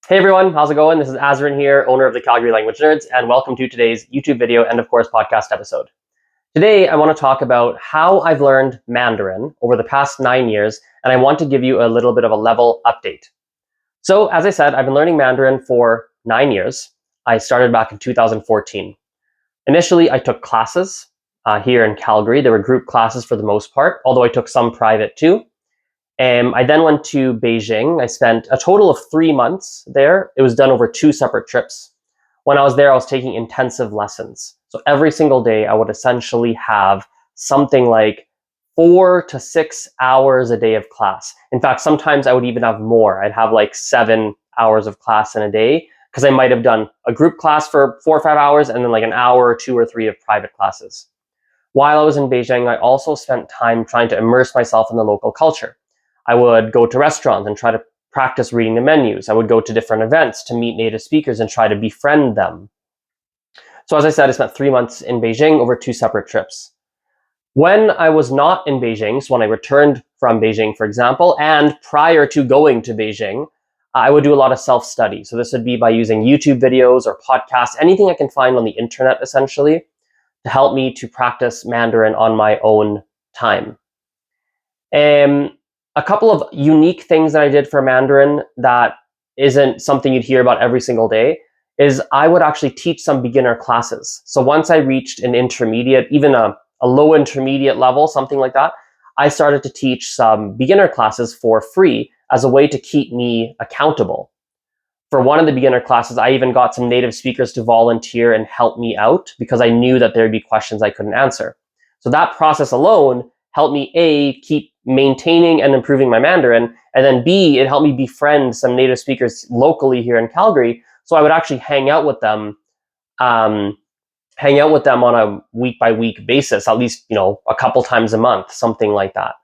Hey everyone, how's it going? This is Azren here, owner of the Calgary Language Nerds, and welcome to today's YouTube video and of course podcast episode. Today I want to talk about how I've learned Mandarin over the past 9 years, and I want to give you a little bit of a level update. So as I said, I've been learning Mandarin for 9 years. I started back in 2014. Initially, I took classes here in Calgary. There were group classes for the most part, although I took some private too. I then went to Beijing. I spent a total of 3 months there. It was done over 2 separate trips. When I was there, I was taking intensive lessons. So every single day, I would essentially have something like 4 to 6 hours a day of class. In fact, sometimes I would even have more. I'd have like 7 hours of class in a day because I might have done a group class for 4 or 5 hours and then like an hour or 2 or 3 of private classes. While I was in Beijing, I also spent time trying to immerse myself in the local culture. I would go to restaurants and try to practice reading the menus. I would go to different events to meet native speakers and try to befriend them. So as I said, I spent 3 months in Beijing over 2 separate trips. When I was not in Beijing, so when I returned from Beijing, for example, and prior to going to Beijing, I would do a lot of self-study. So this would be by using YouTube videos or podcasts, anything I can find on the internet, essentially, to help me to practice Mandarin on my own time. A couple of unique things that I did for Mandarin that isn't something you'd hear about every single day is I would actually teach some beginner classes. So once I reached an intermediate, even a low intermediate level, something like that, I started to teach some beginner classes for free as a way to keep me accountable. For one of the beginner classes, I even got some native speakers to volunteer and help me out because I knew that there'd be questions I couldn't answer. So that process alone helped me, A, keep maintaining and improving my Mandarin, and then B, it helped me befriend some native speakers locally here in Calgary. So I would actually hang out with them on a week-by-week basis, at least, a couple times a month, something like that.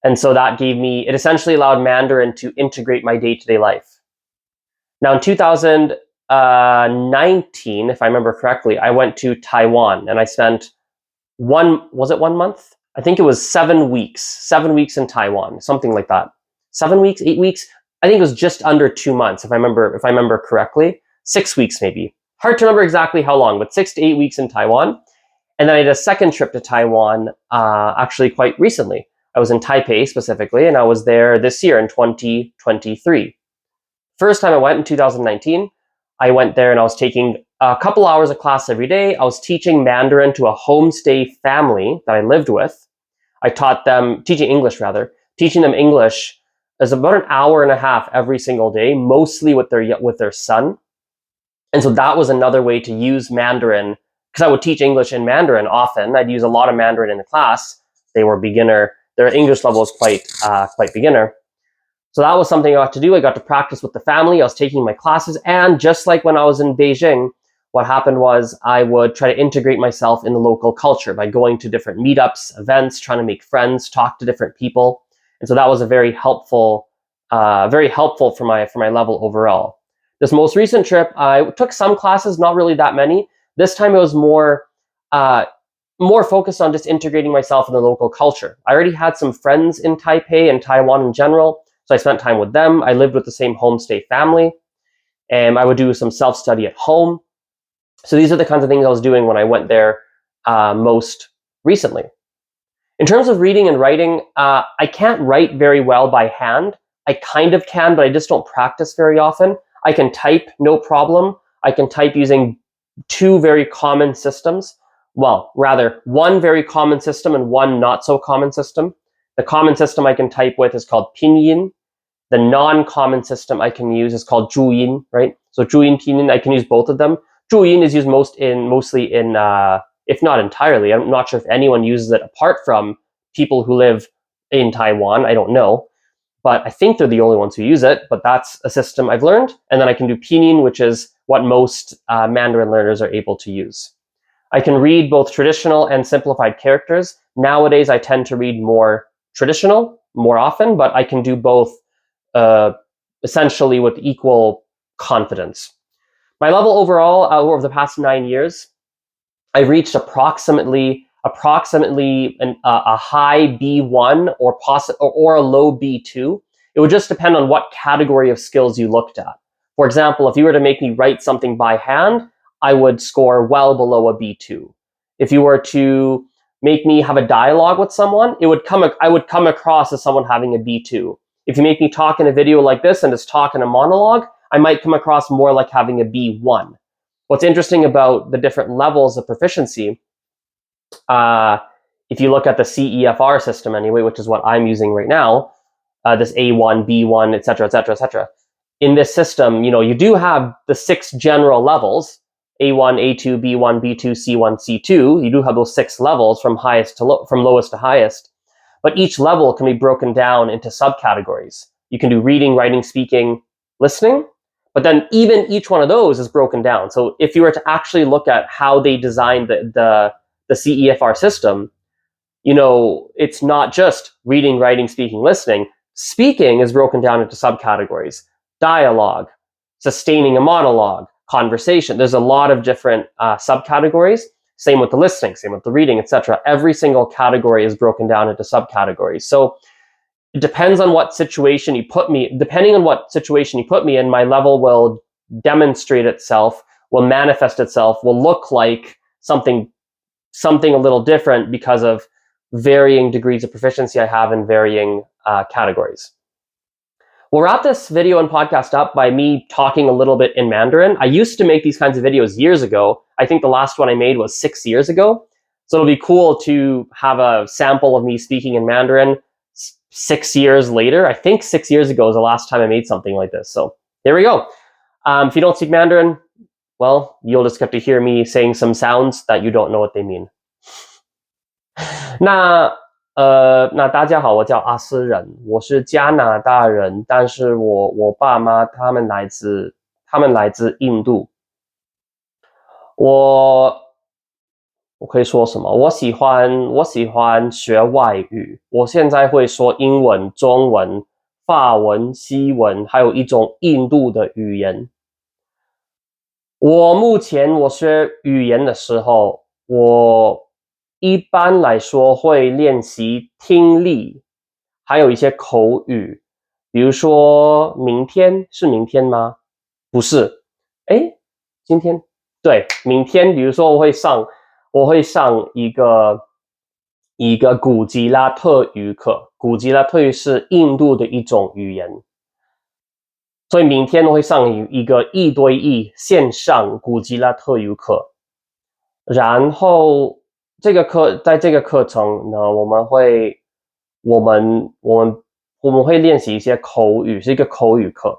And so that it essentially allowed Mandarin to integrate my day-to-day life. Now in 2019, if I remember correctly, I went to Taiwan and I spent 1 month? I think it was 7 weeks in Taiwan, something like that. 7 weeks, 8 weeks. I think it was just under 2 months, if I remember correctly. 6 weeks maybe. Hard to remember exactly how long, but 6 to 8 weeks in Taiwan. And then I did a second trip to Taiwan, actually quite recently. I was in Taipei specifically, and I was there this year in 2023. First time I went in 2019, I went there and I was taking a couple hours of class every day. I was teaching Mandarin to a homestay family that I lived with. I taught them, teaching them English is about an hour and a half every single day, mostly with their son. And so that was another way to use Mandarin, because I would teach English in Mandarin often. I'd use a lot of Mandarin in the class. They were beginner. Their English level was quite beginner. So that was something I got to do. I got to practice with the family. I was taking my classes. And just like when I was in Beijing, what happened was I would try to integrate myself in the local culture by going to different meetups, events, trying to make friends, talk to different people. And so that was a very helpful for my level overall. This most recent trip, I took some classes, not really that many. This time it was more focused on just integrating myself in the local culture. I already had some friends in Taipei and Taiwan in general, so I spent time with them. I lived with the same homestay family, and I would do some self-study at home. So these are the kinds of things I was doing when I went there most recently. In terms of reading and writing, I can't write very well by hand. I kind of can, but I just don't practice very often. I can type, no problem. I can type using 2 very common systems. Well, rather, 1 very common system and 1 not so common system. The common system I can type with is called pinyin. The non-common system I can use is called zhuyin, right? So zhuyin, pinyin, I can use both of them. Zhuyin is used mostly in, if not entirely. I'm not sure if anyone uses it apart from people who live in Taiwan. I don't know. But I think they're the only ones who use it. But that's a system I've learned. And then I can do pinyin, which is what most Mandarin learners are able to use. I can read both traditional and simplified characters. Nowadays, I tend to read more traditional more often, but I can do both essentially with equal confidence. My level overall over the past 9 years, I reached approximately a high B1 or a low B2. It would just depend on what category of skills you looked at. For example, if you were to make me write something by hand, I would score well below a B2. If you were to make me have a dialogue with someone, I would come across as someone having a B2. If you make me talk in a video like this and just talk in a monologue, I might come across more like having a B1. What's interesting about the different levels of proficiency, if you look at the CEFR system anyway, which is what I'm using right now, this A1, B1, etc., etc., etc. In this system, you do have the 6 general levels, A1, A2, B1, B2, C1, C2. You do have those 6 levels from from lowest to highest. But each level can be broken down into subcategories. You can do reading, writing, speaking, listening. But then even each one of those is broken down. So if you were to actually look at how they designed the CEFR system, it's not just reading, writing, speaking, listening. Speaking is broken down into subcategories. Dialogue, sustaining a monologue, conversation. There's a lot of different subcategories. Same with the listening, same with the reading, etc. Every single category is broken down into subcategories. So it depends on what situation you put me. Depending on what situation you put me in, my level will demonstrate itself, will manifest itself, will look like something a little different because of varying degrees of proficiency I have in varying categories. We'll wrap this video and podcast up by me talking a little bit in Mandarin. I used to make these kinds of videos years ago. I think the last one I made was 6 years ago. So it'll be cool to have a sample of me speaking in Mandarin 6 years later. I think 6 years ago was the last time I made something like this. So here we go. If you don't speak Mandarin, well, you'll just get to hear me saying some sounds that you don't know what they mean. 那大家好，我叫阿斯人，我是加拿大人，但是我爸妈他们来自印度。我可以说什么？我喜欢学外语，我现在会说英文、中文、法文、西文，还有一种印度的语言。目前我学语言的时候，我一般来说会练习听力，还有一些口语。比如说明天，是明天吗？不是。今天，对，明天。比如说我会上一个古吉拉特语课。古吉拉特语是印度的一种语言。所以明天我会上一个1对1线上古吉拉特语课。然后在这个课程呢，我们会练习一些口语，是一个口语课。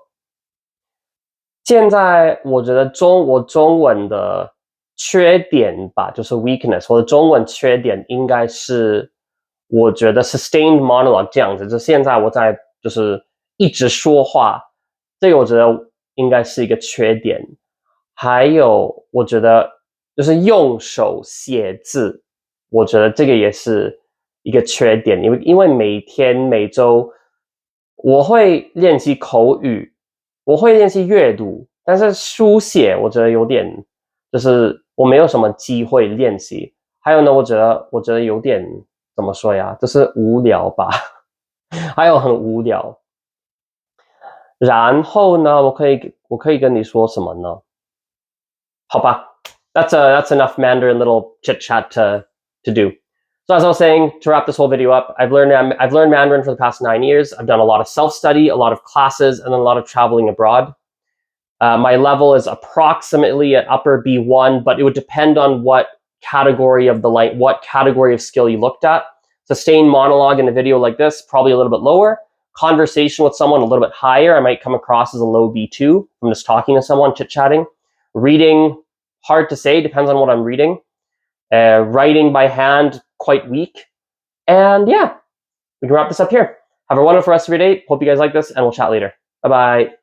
现在我觉得中文的缺点吧，就是 weakness， 我的中文缺点应该是我觉得 sustained monologue 这样子，就现在我在就是一直说话，这个我觉得应该是一个缺点。还有我觉得就是用手写字，我觉得这个也是一个缺点，因为每天每周我会练习口语，我会练习阅读，但是书写我觉得有点就是我没有什么机会练习。还有呢，我觉得有点怎么说呀，就是无聊吧，还有很无聊。然后呢，我可以跟你说什么呢？好吧。That's enough Mandarin little chit chat to do. So as I was saying, to wrap this whole video up, I've learned Mandarin for the past 9 years. I've done a lot of self-study, a lot of classes, and then a lot of traveling abroad. My level is approximately at upper B1, but it would depend on what category of skill you looked at. Sustained monologue in a video like this, probably a little bit lower. Conversation with someone a little bit higher. I might come across as a low B2. I'm just talking to someone, chit-chatting. Reading, hard to say, depends on what I'm reading. Writing by hand, quite weak. And yeah, we can wrap this up here. Have a wonderful rest of your day. Hope you guys like this, and we'll chat later. Bye-bye.